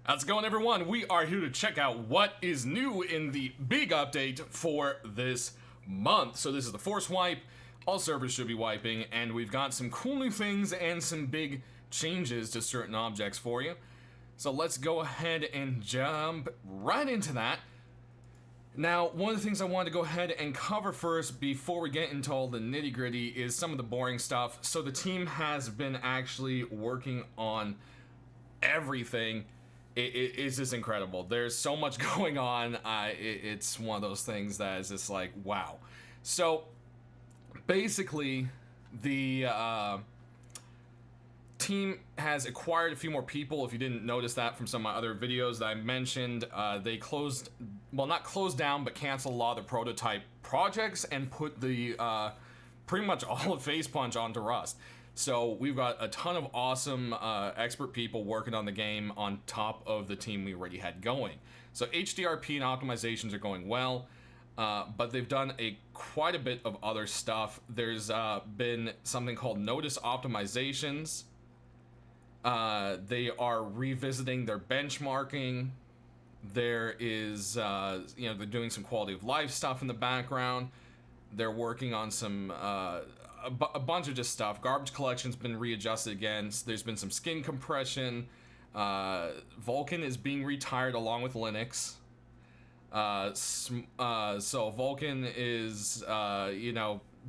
How's it going, everyone? We are here to check out what is new in the big update for this month. So this is the force wipe. All servers should be wiping, and we've got some cool new things and some big changes to certain objects for you. So let's go ahead and jump right into that. Now, one of the things I wanted to go ahead and cover first before we get into all the nitty-gritty is some of the boring stuff. So the team has been actually working on everything. It's just incredible. There's so much going on. It's one of those things that is just like, wow. So basically, the team has acquired a few more people. If you didn't notice that from some of my other videos that I mentioned, they closed, well, not closed down, but canceled a lot of the prototype projects and put the pretty much all of Face Punch onto Rust. So we've got a ton of awesome expert people working on the game on top of the team we already had going. So HDRP and optimizations are going well, but they've done quite a bit of other stuff. There's been something called notice optimizations. They are revisiting their benchmarking. There is, they're doing some quality of life stuff in the background. They're working on some a bunch of just stuff. Garbage collection's been readjusted again. There's been some skin compression. Vulcan is being retired along with Linux. So Vulcan is,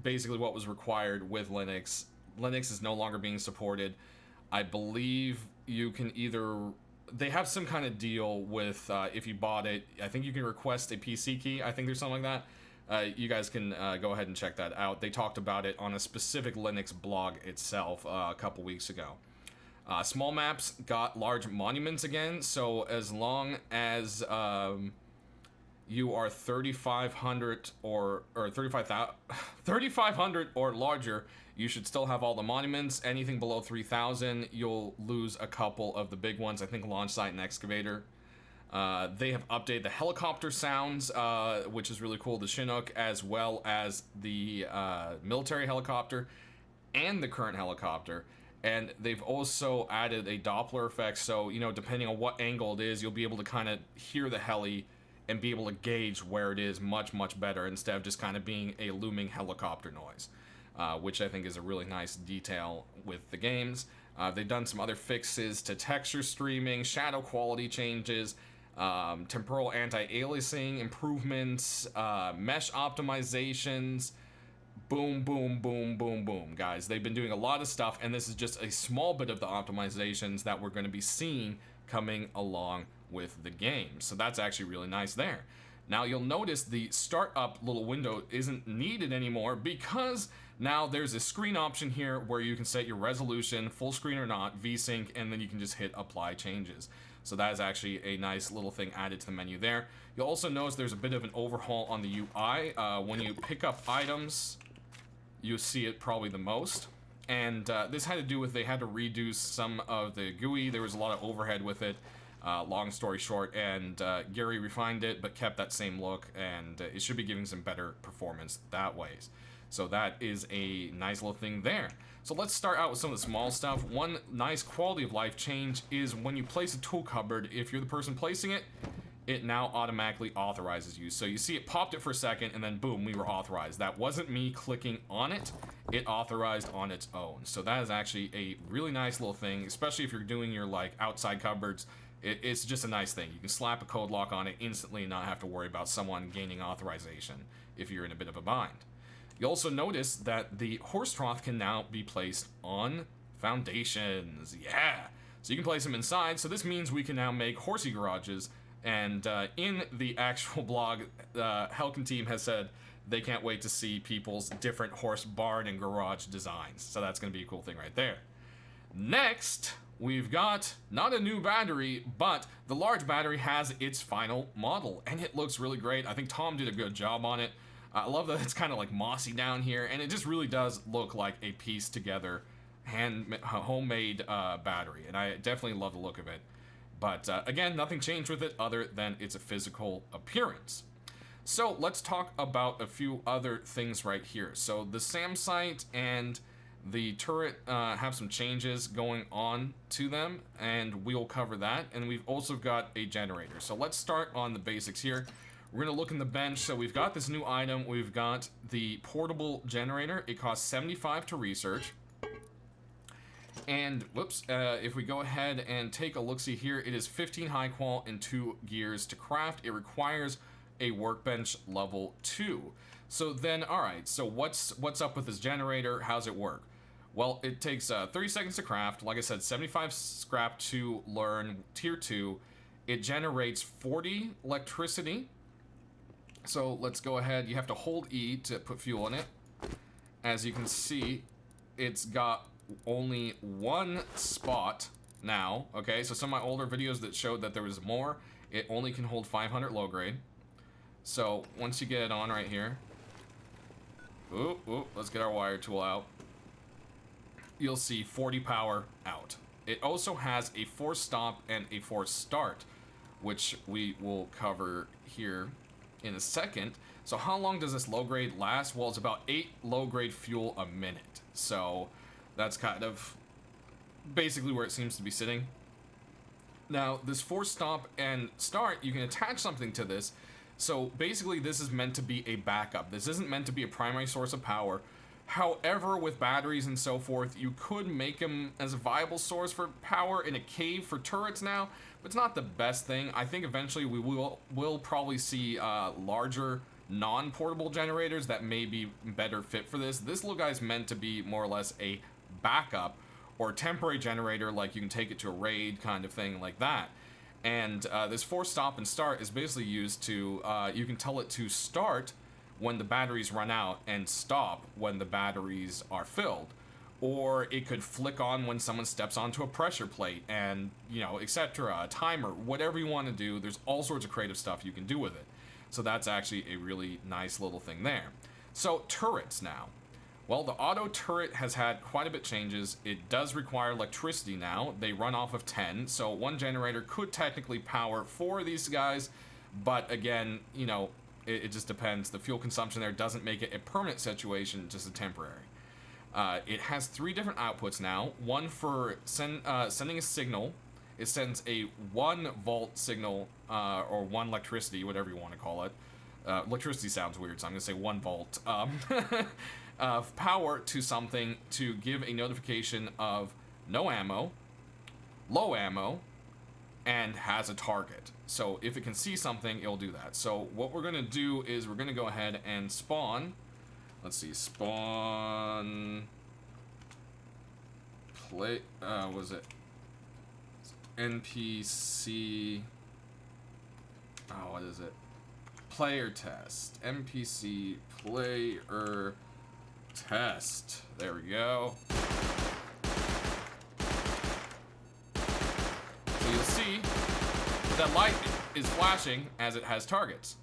basically what was required with Linux. Linux is no longer being supported. I believe you can either... They have some kind of deal with, if you bought it, I think you can request a PC key. I think there's something like that. You guys can go ahead and check that out. They talked about it on a specific Linux blog itself a couple weeks ago. Small maps got large monuments again, so as long as you are 3,500 or 3,500 or larger, you should still have all the monuments. Anything below 3,000, you'll lose a couple of the big ones. I think Launch Site and Excavator. They have updated the helicopter sounds, which is really cool, the Chinook, as well as the military helicopter and the current helicopter. And they've also added a Doppler effect, so, depending on what angle it is, you'll be able to kind of hear the heli and be able to gauge where it is much, much better, instead of just kind of being a looming helicopter noise, which I think is a really nice detail with the games. They've done some other fixes to texture streaming, shadow quality changes, temporal anti-aliasing improvements, mesh optimizations, boom, boom, boom, boom, boom, guys. They've been doing a lot of stuff, and this is just a small bit of the optimizations that we're going to be seeing coming along with the game. So that's actually really nice there. Now you'll notice the startup little window isn't needed anymore because now there's a screen option here where you can set your resolution, full screen or not, VSync, and then you can just hit apply changes. So that is actually a nice little thing added to the menu there. You'll also notice there's a bit of an overhaul on the UI. When you pick up items, you see it probably the most. And this had to do with they had to reduce some of the GUI. There was a lot of overhead with it. Long story short, and Gary refined it but kept that same look, and it should be giving some better performance that ways. So that is a nice little thing there. So let's start out with some of the small stuff. One nice quality of life change is when you place a tool cupboard, if you're the person placing it, it now automatically authorizes you. So you see it popped it for a second, and then boom, we were authorized. That wasn't me clicking on it. It authorized on its own. So that is actually a really nice little thing, especially if you're doing your outside cupboards. It's just a nice thing. You can slap a code lock on it instantly and not have to worry about someone gaining authorization if you're in a bit of a bind. You also notice that the horse trough can now be placed on foundations. Yeah! So you can place them inside, so this means we can now make horsey garages, and in the actual blog, the Helkin team has said they can't wait to see people's different horse barn and garage designs. So that's going to be a cool thing right there. Next, we've got not a new battery, but the large battery has its final model, and it looks really great. I think Tom did a good job on it. I love that it's kind of like mossy down here, and it just really does look like a pieced together homemade battery, and I definitely love the look of it. But again, nothing changed with it other than its physical appearance. So let's talk about a few other things right here. So the SAM site and The turret have some changes going on to them, and we'll cover that. And we've also got a generator. So let's start on the basics here. We're going to look in the bench. So we've got this new item. We've got the portable generator. It costs 75 to research. And, whoops, if we go ahead and take a look-see here, it is 15 high qual and 2 gears to craft. It requires a workbench level 2. So then, alright, so what's up with this generator? How's it work? Well, it takes 30 seconds to craft. Like I said, 75 scrap to learn, tier 2. It generates 40 electricity. So let's go ahead. You have to hold E to put fuel in it. As you can see, it's got only one spot now. Okay, so some of my older videos that showed that there was more, it only can hold 500 low grade. So once you get it on right here, let's get our wire tool out. You'll see 40 power out. It also has a force stop and a force start, which we will cover here in a second. So how long does this low grade last? Well, it's about 8 low grade fuel a minute. So that's kind of basically where it seems to be sitting. Now, this force stop and start, you can attach something to this. So basically this is meant to be a backup. This isn't meant to be a primary source of power. However, with batteries and so forth, you could make them as a viable source for power in a cave for turrets now, but it's not the best thing. I think eventually we will probably see larger non-portable generators that may be better fit for this. This little guy's meant to be more or less a backup or temporary generator, like you can take it to a raid kind of thing like that. And this force stop and start is basically used to, you can tell it to start when the batteries run out and stop when the batteries are filled. Or it could flick on when someone steps onto a pressure plate and, you know, etc. A timer, whatever you want to do. There's all sorts of creative stuff you can do with it. So that's actually a really nice little thing there. So turrets now. Well, the auto turret has had quite a bit changes. It does require electricity now. They run off of 10, so one generator could technically power 4 of these guys, but again, you know, it just depends. The fuel consumption there doesn't make it a permanent situation, just a temporary. It has 3 different outputs now. One for sending a signal. It sends a 1 volt signal, or 1 electricity, whatever you want to call it. Electricity sounds weird, so I'm going to say 1 volt. Of power to something to give a notification of no ammo, low ammo, and has a target. So if it can see something, it'll do that. So what we're going to do is we're going to go ahead and spawn. Let's see, spawn play, was it NPC, what is it? Player test. NPC player test. There we go. So you'll see that light is flashing as it has targets.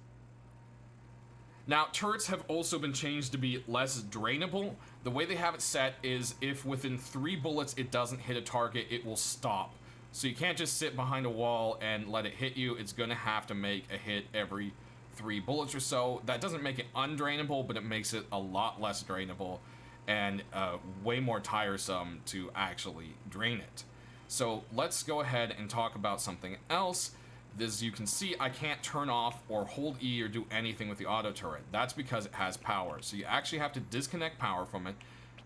Now, turrets have also been changed to be less drainable. The way they have it set is if within 3 bullets it doesn't hit a target, it will stop. So you can't just sit behind a wall and let it hit you. It's gonna have to make a hit every 3 bullets or so. That doesn't make it undrainable, but it makes it a lot less drainable and way more tiresome to actually drain it. So let's go ahead and talk about something else. As you can see, I can't turn off or hold E or do anything with the auto turret. That's because it has power. So you actually have to disconnect power from it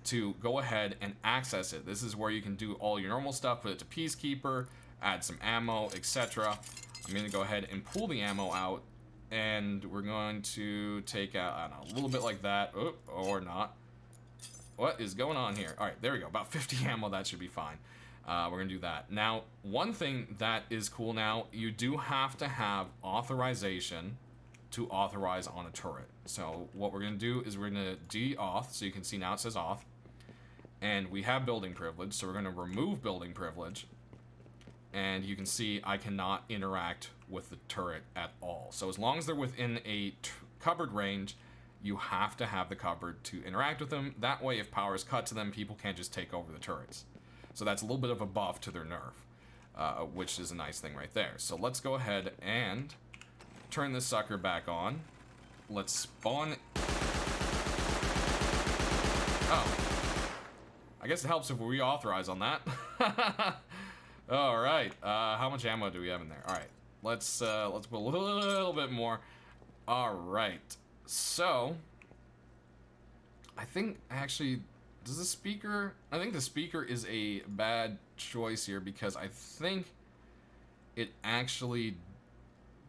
to go ahead and access it. This is where you can do all your normal stuff, put it to Peacekeeper, add some ammo, etc. I'm going to go ahead and pull the ammo out, and we're going to take out, I don't know, a little bit like that, or not. What is going on here? All right, there we go, about 50 ammo, that should be fine. We're gonna do that. Now, one thing that is cool now, you do have to have authorization to authorize on a turret. So what we're gonna do is we're gonna de-auth, so you can see now it says auth, and we have building privilege, so we're gonna remove building privilege, and you can see I cannot interact with the turret at all. So as long as they're within a covered range, you have to have the cupboard to interact with them. That way, if power is cut to them, people can't just take over the turrets. So that's a little bit of a buff to their nerf, which is a nice thing right there. So let's go ahead and turn this sucker back on. Let's spawn. Oh. I guess it helps if we reauthorize on that. All right. How much ammo do we have in there? All right. Let's put a little bit more. All right. So, I think actually, does the speaker? I think the speaker is a bad choice here because I think it actually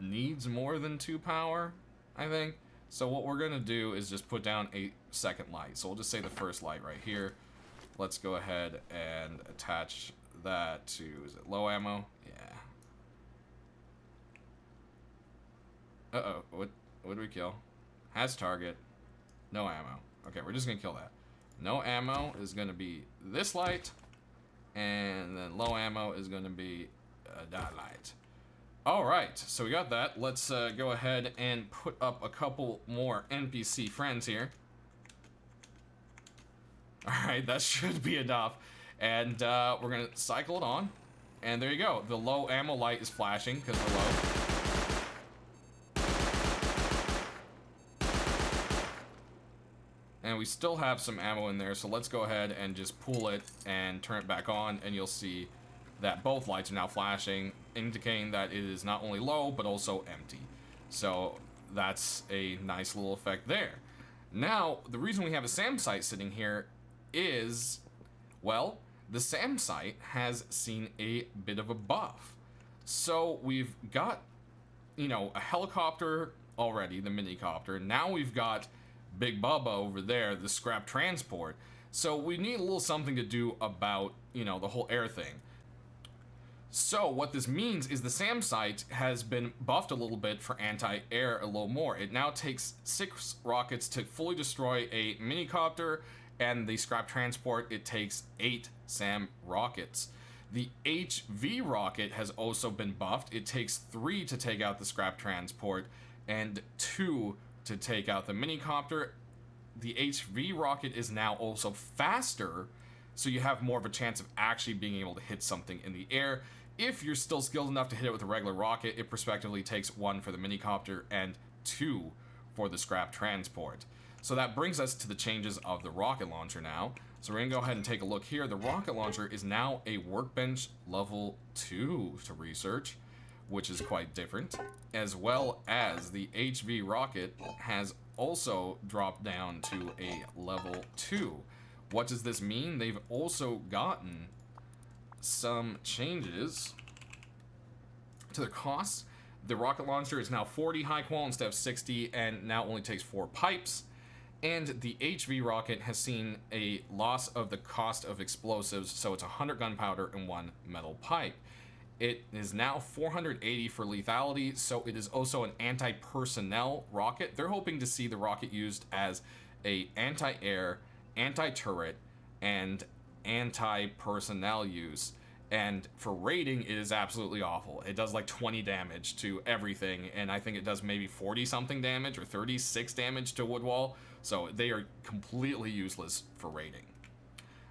needs more than 2 power. I think. So what we're gonna do is just put down a second light. So we'll just say the first light right here. Let's go ahead and attach that to, is it low ammo? Yeah. Uh-oh, what did we kill? Has target, no ammo. Okay, we're just gonna kill that. No ammo is gonna be this light, and then low ammo is gonna be that light. All right, so we got that. Let's go ahead and put up a couple more NPC friends here. All right, that should be enough. And we're gonna cycle it on. And there you go. The low ammo light is flashing because we're low. And we still have some ammo in there, so let's go ahead and just pull it and turn it back on, and you'll see that both lights are now flashing, indicating that it is not only low, but also empty. So that's a nice little effect there. Now, the reason we have a SAM site sitting here is, well, the SAM site has seen a bit of a buff. So we've got, you know, a helicopter already, the minicopter. Now we've got Big Bubba over there, the scrap transport. So we need a little something to do about, you know, the whole air thing. So what this means is the SAM site has been buffed a little bit for anti-air a little more. It now takes 6 rockets to fully destroy a minicopter, and the scrap transport, it takes 8 SAM rockets. The HV rocket has also been buffed. It takes 3 to take out the scrap transport and 2 to take out the minicopter. The HV rocket is now also faster, so you have more of a chance of actually being able to hit something in the air. If you're still skilled enough to hit it with a regular rocket, it prospectively takes 1 for the minicopter and 2 for the scrap transport. So that brings us to the changes of the rocket launcher now. So we're gonna go ahead and take a look here. The rocket launcher is now a workbench level 2 to research, which is quite different, as well as the HV rocket has also dropped down to a level 2. What does this mean? They've also gotten some changes to the costs. The rocket launcher is now 40 high qual instead of 60, and now only takes 4 pipes. And the HV rocket has seen a loss of the cost of explosives, so it's 100 gunpowder and 1 metal pipe. It is now 480 for lethality, so it is also an anti-personnel rocket. They're hoping to see the rocket used as a anti-air, anti-turret, and anti-personnel use. And for raiding, it is absolutely awful. It does like 20 damage to everything, and I think it does maybe 40 something damage or 36 damage to wood wall. So they are completely useless for raiding.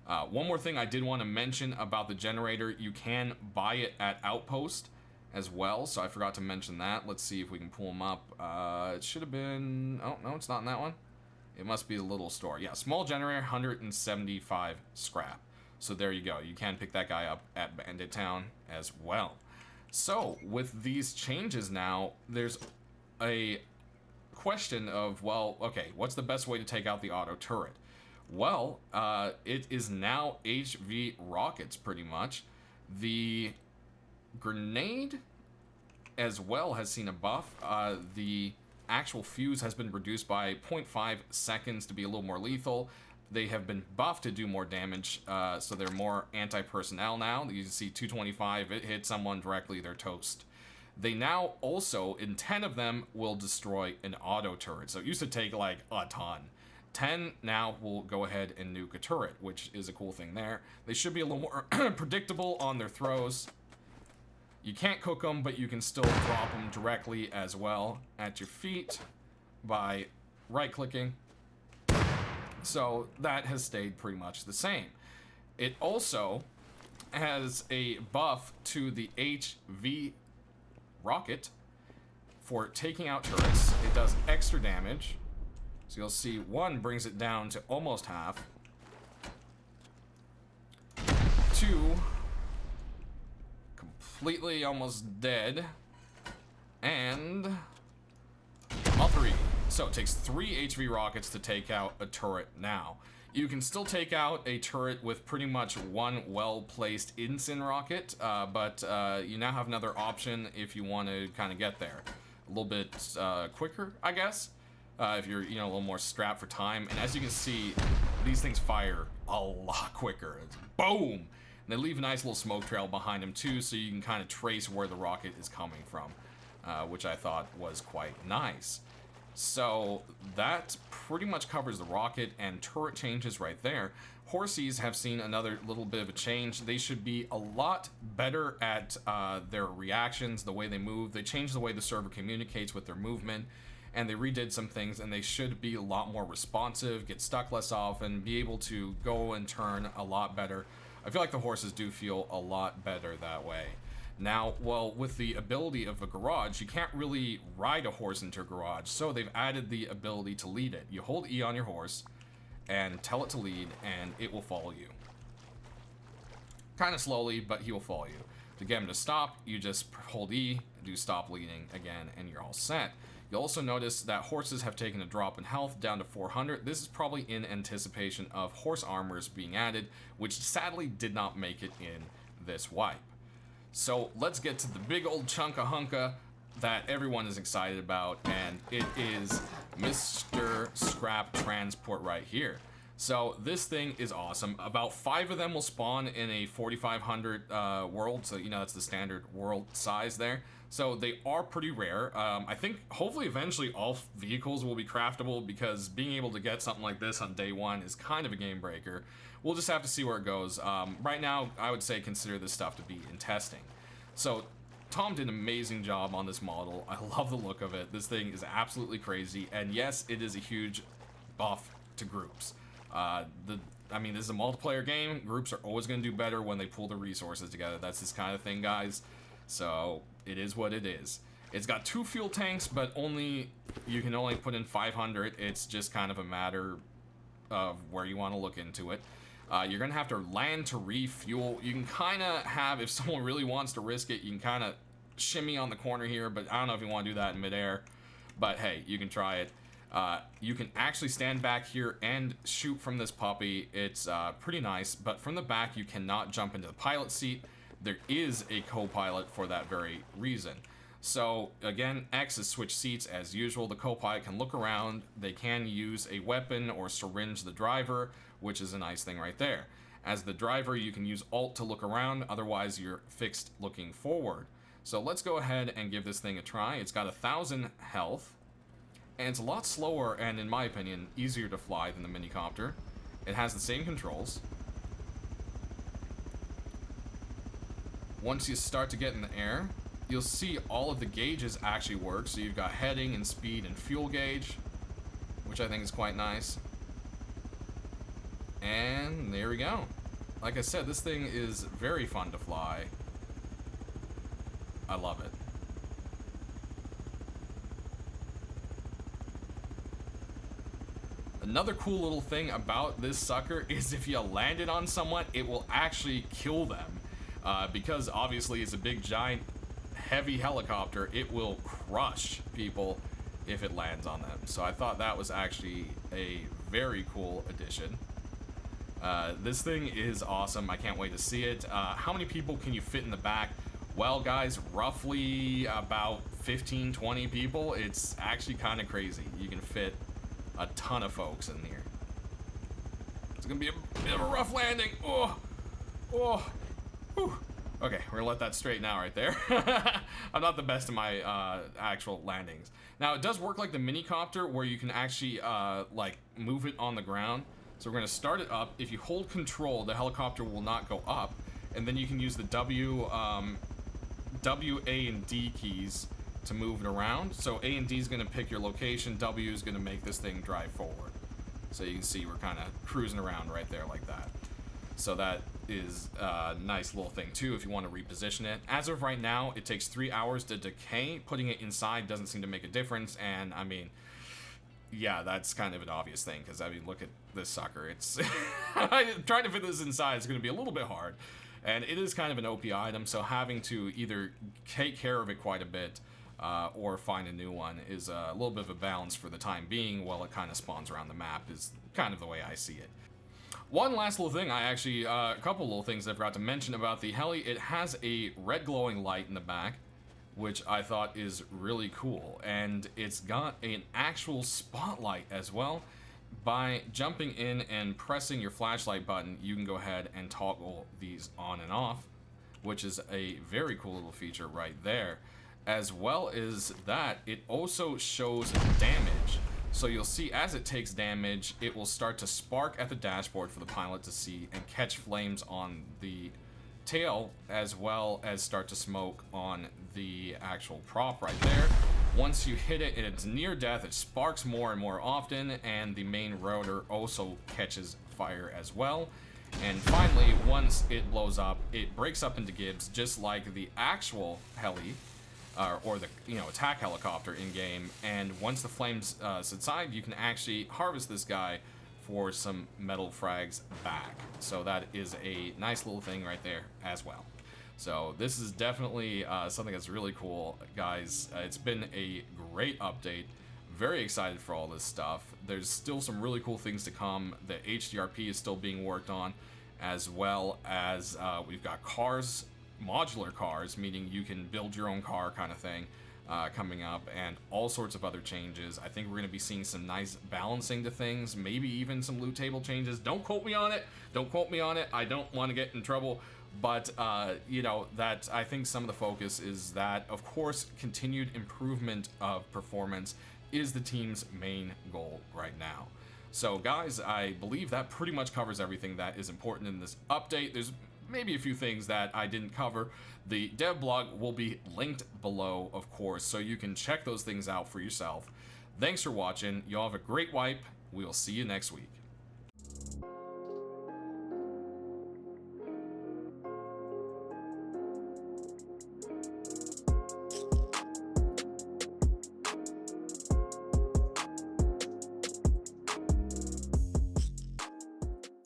One more thing I did want to mention about the generator, you can buy it at Outpost as well, so I forgot to mention that. Let's see if we can pull them up. It should have been, oh no, it's not in that one. It must be the little store. Yeah, small generator, 175 scrap. So there you go. You can pick that guy up at Bandit Town as well. So with these changes now, there's a question of, well, okay, what's the best way to take out the auto turret? Well, it is now HV rockets pretty much. The grenade as well has seen a buff. The actual fuse has been reduced by 0.5 seconds to be a little more lethal. They have been buffed to do more damage, so they're more anti-personnel now. You can see 225, it hits someone directly, they're toast. They now also, in 10 of them, will destroy an auto turret. So it used to take like a ton. 10 now will go ahead and nuke a turret, which is a cool thing there. They should be a little more predictable on their throws. You can't cook them, but you can still drop them directly as well at your feet by right-clicking. So that has stayed pretty much the same. It also has a buff to the HV rocket for taking out turrets. It does extra damage. So you'll see 1 brings it down to almost half. 2 completely almost dead, and all 3. So it takes 3 HV rockets to take out a turret now. You can still take out a turret with pretty much 1 well-placed ensign rocket, but you now have another option if you want to kind of get there a little bit quicker, I guess, if you're a little more strapped for time. And as you can see, these things fire a lot quicker. It's boom! And they leave a nice little smoke trail behind them too, so you can kind of trace where the rocket is coming from, which I thought was quite nice. So that pretty much covers the rocket and turret changes right there. Horsies have seen another little bit of a change. They should be a lot better at their reactions, the way they move. They changed the way the server communicates with their movement, and they redid some things, and they should be a lot more responsive, get stuck less often, be able to go and turn a lot better. I feel like the horses do feel a lot better that way. Now, well, with the ability of a garage, you can't really ride a horse into a garage, so they've added the ability to lead it. You hold E on your horse and tell it to lead, and it will follow you. Kind of slowly, but he will follow you. To get him to stop, you just hold E, do stop leading again, and you're all set. You'll also notice that horses have taken a drop in health down to 400. This is probably in anticipation of horse armors being added, which sadly did not make it in this wipe. So let's get to the big old chunk of hunka that everyone is excited about, and it is Mr. Scrap Transport right here. So this thing is awesome. About 5 of them will spawn in a 4,500 world, so that's the standard world size there. So they are pretty rare. I think hopefully eventually all vehicles will be craftable, because being able to get something like this on day 1 is kind of a game breaker. We'll just have to see where it goes. Right now, I would say consider this stuff to be in testing. So Tom did an amazing job on this model. I love the look of it. This thing is absolutely crazy, and yes, it is a huge buff to groups. This is a multiplayer game. Groups are always going to do better when they pull the resources together. That's this kind of thing, guys. So it is what it is. It's got 2 fuel tanks, but you can only put in 500. It's just kind of a matter of where you want to look into it. You're going to have to land to refuel. You can kind of have, if someone really wants to risk it, you can kind of shimmy on the corner here, but I don't know if you want to do that in midair. But hey, you can try it. You can actually stand back here and shoot from this puppy. It's pretty nice, but from the back you cannot jump into the pilot seat. There is a co-pilot for that very reason. So again, X is switch seats as usual. The co-pilot can look around. They can use a weapon or syringe the driver, which is a nice thing right there. As the driver, you can use Alt to look around, otherwise you're fixed looking forward. So let's go ahead and give this thing a try. It's got 1,000 health, and it's a lot slower and, in my opinion, easier to fly than the minicopter. It has the same controls. Once you start to get in the air, you'll see all of the gauges actually work. So you've got heading and speed and fuel gauge, which I think is quite nice. And there we go. Like I said, this thing is very fun to fly. I love it. Another cool little thing about this sucker is if you land it on someone, it will actually kill them. Because obviously it's a big, giant, heavy helicopter, it will crush people if it lands on them. So I thought that was actually a very cool addition. This thing is awesome. I can't wait to see it. How many people can you fit in the back? Well, guys, roughly about 15, 20 people. It's actually kind of crazy. You can fit a ton of folks in here. It's gonna be a bit of a rough landing. Oh, whew. Okay, we're gonna let that straighten out right there. I'm not the best at my actual landings. Now, it does work like the minicopter, where you can actually like move it on the ground. So we're gonna start it up. If you hold control, the helicopter will not go up, and then you can use the W, A, and D keys to move it around. So A and D is gonna pick your location. W is gonna make this thing drive forward. So you can see we're kind of cruising around right there like that. So that is a nice little thing too if you want to reposition it. As of right now, it takes 3 hours to decay. Putting it inside doesn't seem to make a difference, and I mean, yeah, that's kind of an obvious thing, because I mean, look at this sucker. It's trying to fit this inside is going to be a little bit hard. And it is kind of an OP item, so having to either take care of it quite a bit or find a new one is a little bit of a balance for the time being while it kind of spawns around the map, is kind of the way I see it. One last little thing, a couple little things I forgot to mention about the heli. It has a red glowing light in the back, which I thought is really cool. And it's got an actual spotlight as well. By jumping in and pressing your flashlight button, you can go ahead and toggle these on and off, which is a very cool little feature right there. As well as that, it also shows damage. So you'll see as it takes damage, it will start to spark at the dashboard for the pilot to see and catch flames on the tail, as well as start to smoke on the actual prop right there. Once you hit it and it's near death, it sparks more and more often, and the main rotor also catches fire as well. And finally, once it blows up, it breaks up into gibs, just like the actual heli, or the attack helicopter in game. And once the flames subside, you can actually harvest this guy for some metal frags back. So that is a nice little thing right there as well. So this is definitely something that's really cool, guys. It's been a great update. Very excited for all this stuff. There's still some really cool things to come. The HDRP is still being worked on, as well as we've got cars, modular cars, meaning you can build your own car kind of thing, coming up, and all sorts of other changes. I think we're going to be seeing some nice balancing to things, maybe even some loot table changes. Don't quote me on it. Don't quote me on it. I don't want to get in trouble. But, that I think some of the focus is that, of course, continued improvement of performance is the team's main goal right now. So, guys, I believe that pretty much covers everything that is important in this update. There's maybe a few things that I didn't cover. The dev blog will be linked below, of course, so you can check those things out for yourself. Thanks for watching. Y'all have a great wipe. We'll see you next week.